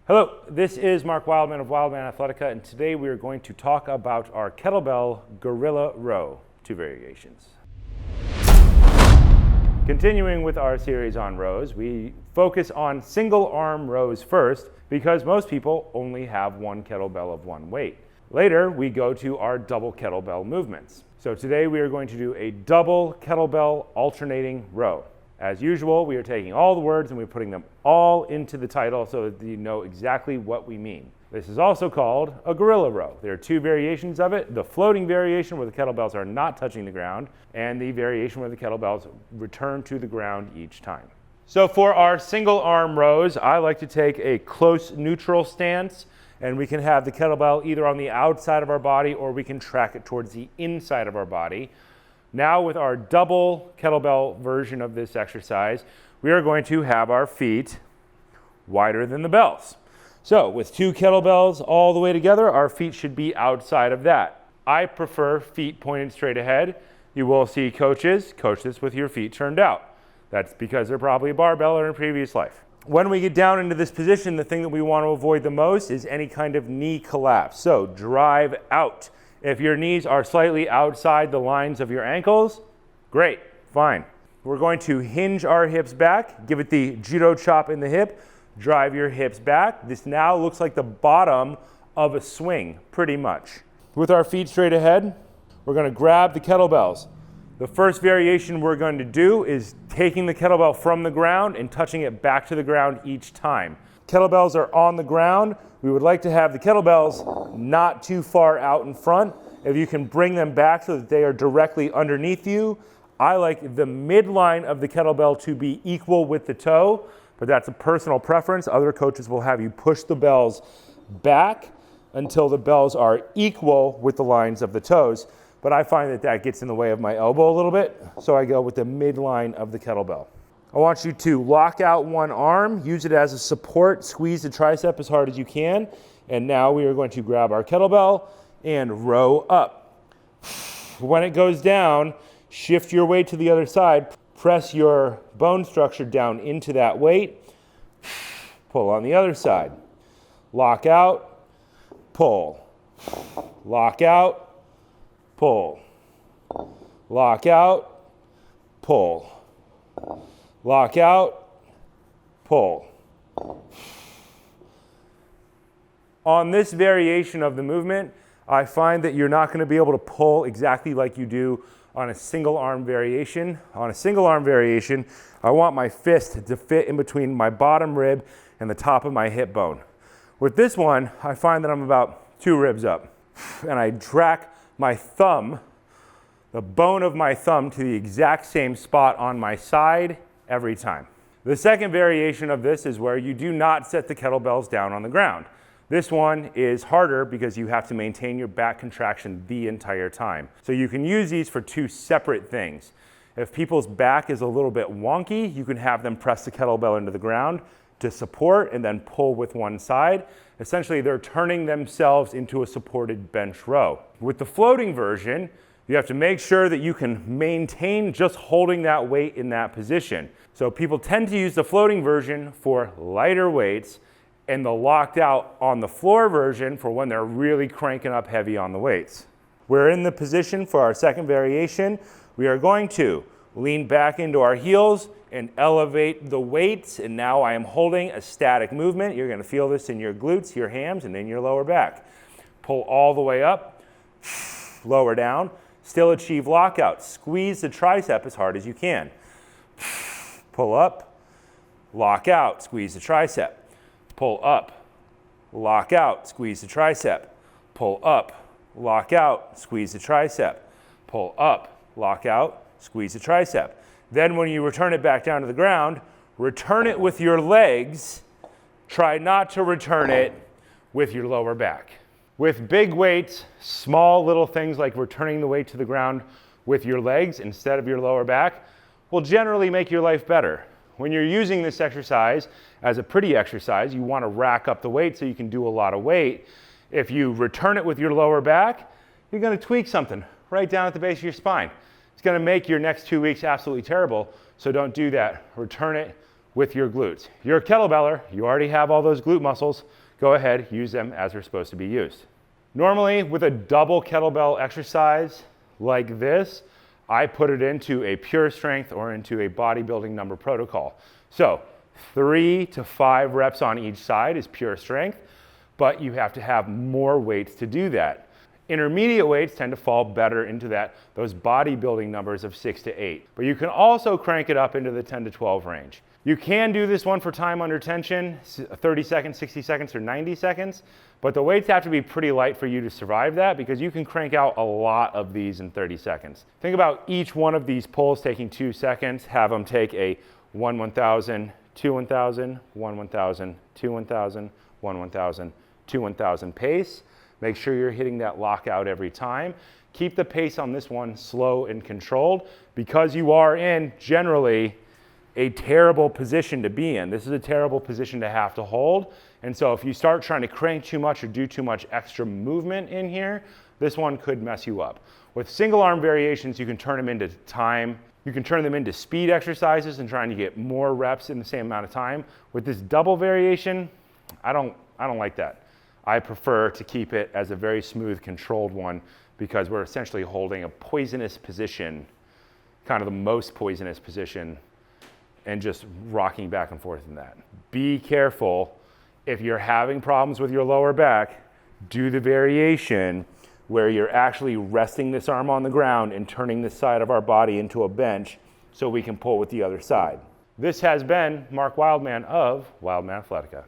Hello, this is Mark Wildman of Wildman Athletica, and today we are going to talk about our kettlebell gorilla row, 2 variations. Continuing with our series on rows, we focus on single arm rows first because most people only have one kettlebell of one weight. Later, we go to our double kettlebell movements. So today we are going to do a double kettlebell alternating row. As usual, we are taking all the words and we're putting them all into the title so that you know exactly what we mean. This is also called a gorilla row. There are 2 variations of it: the floating variation where the kettlebells are not touching the ground, and the variation where the kettlebells return to the ground each time. So for our single arm rows, I like to take a close neutral stance, and we can have the kettlebell either on the outside of our body or we can track it towards the inside of our body. Now with our double kettlebell version of this exercise, we are going to have our feet wider than the bells. So with 2 kettlebells all the way together, our feet should be outside of that. I prefer feet pointed straight ahead. You will see coaches coach this with your feet turned out. That's because they're probably a barbell or in a previous life. When we get down into this position, the thing that we want to avoid the most is any kind of knee collapse. So drive out. If your knees are slightly outside the lines of your ankles, great, fine. We're going to hinge our hips back, give it the judo chop in the hip, drive your hips back. This now looks like the bottom of a swing, pretty much. With our feet straight ahead, we're going to grab the kettlebells. The first variation we're going to do is taking the kettlebell from the ground and touching it back to the ground each time. Kettlebells are on the ground. We would like to have the kettlebells not too far out in front. If you can bring them back so that they are directly underneath you. I like the midline of the kettlebell to be equal with the toe, but that's a personal preference. Other coaches will have you push the bells back until the bells are equal with the lines of the toes, but I find that that gets in the way of my elbow a little bit, so I go with the midline of the kettlebell. I want you to lock out one arm, use it as a support, squeeze the tricep as hard as you can, and now we are going to grab our kettlebell and row up. When it goes down, shift your weight to the other side, press your bone structure down into that weight, pull on the other side. Lock out, pull. Lock out, pull. Lock out, pull. Lock out, pull. On this variation of the movement, I find that you're not going to be able to pull exactly like you do on a single arm variation. On a single arm variation, I want my fist to fit in between my bottom rib and the top of my hip bone. With this one, I find that I'm about 2 ribs up, and I track my thumb, the bone of my thumb, to the exact same spot on my side every time. The second variation of this is where you do not set the kettlebells down on the ground. This one is harder because you have to maintain your back contraction the entire time. So you can use these for 2 separate things. If people's back is a little bit wonky, you can have them press the kettlebell into the ground to support and then pull with one side. Essentially, they're turning themselves into a supported bench row. With the floating version, you have to make sure that you can maintain just holding that weight in that position. So people tend to use the floating version for lighter weights and the locked out on the floor version for when they're really cranking up heavy on the weights. We're in the position for our second variation. We are going to lean back into our heels and elevate the weights, and now I am holding a static movement. You're going to feel this in your glutes, your hams, and in your lower back. Pull all the way up, lower down. Still achieve lockout. Squeeze the tricep as hard as you can. Pull up, lock out, squeeze the tricep. Pull up, lock out, squeeze the tricep. Pull up, lock out, squeeze the tricep. Pull up, lock out, squeeze the tricep. Then when you return it back down to the ground, return it with your legs. Try not to return it with your lower back. With big weights, small little things like returning the weight to the ground with your legs instead of your lower back will generally make your life better. When you're using this exercise as a pretty exercise, you want to rack up the weight so you can do a lot of weight. If you return it with your lower back, you're going to tweak something right down at the base of your spine. It's going to make your next 2 weeks absolutely terrible, so don't do that. Return it with your glutes. You're a kettlebeller, you already have all those glute muscles. Go ahead, use them as they're supposed to be used. Normally, with a double kettlebell exercise like this, I put it into a pure strength or into a bodybuilding number protocol. So 3 to 5 reps on each side is pure strength, but you have to have more weights to do that. Intermediate weights tend to fall better into those bodybuilding numbers of 6 to 8. But you can also crank it up into the 10 to 12 range. You can do this one for time under tension, 30 seconds, 60 seconds, or 90 seconds, but the weights have to be pretty light for you to survive that because you can crank out a lot of these in 30 seconds. Think about each one of these pulls taking 2 seconds. Have them take a 1 1000, 2 1000, 1 1000, 2 1000, 1 1000, 2 1000 pace. Make sure you're hitting that lockout every time. Keep the pace on this one slow and controlled because you are in generally a terrible position to be in. This is a terrible position to have to hold. And so if you start trying to crank too much or do too much extra movement in here, this one could mess you up. With single arm variations, you can turn them into time. You can turn them into speed exercises and trying to get more reps in the same amount of time. With this double variation, I don't like that. I prefer to keep it as a very smooth, controlled one because we're essentially holding a poisonous position, kind of the most poisonous position, and just rocking back and forth in that. Be careful. If you're having problems with your lower back, do the variation where you're actually resting this arm on the ground and turning this side of our body into a bench so we can pull with the other side. This has been Mark Wildman of Wildman Athletica.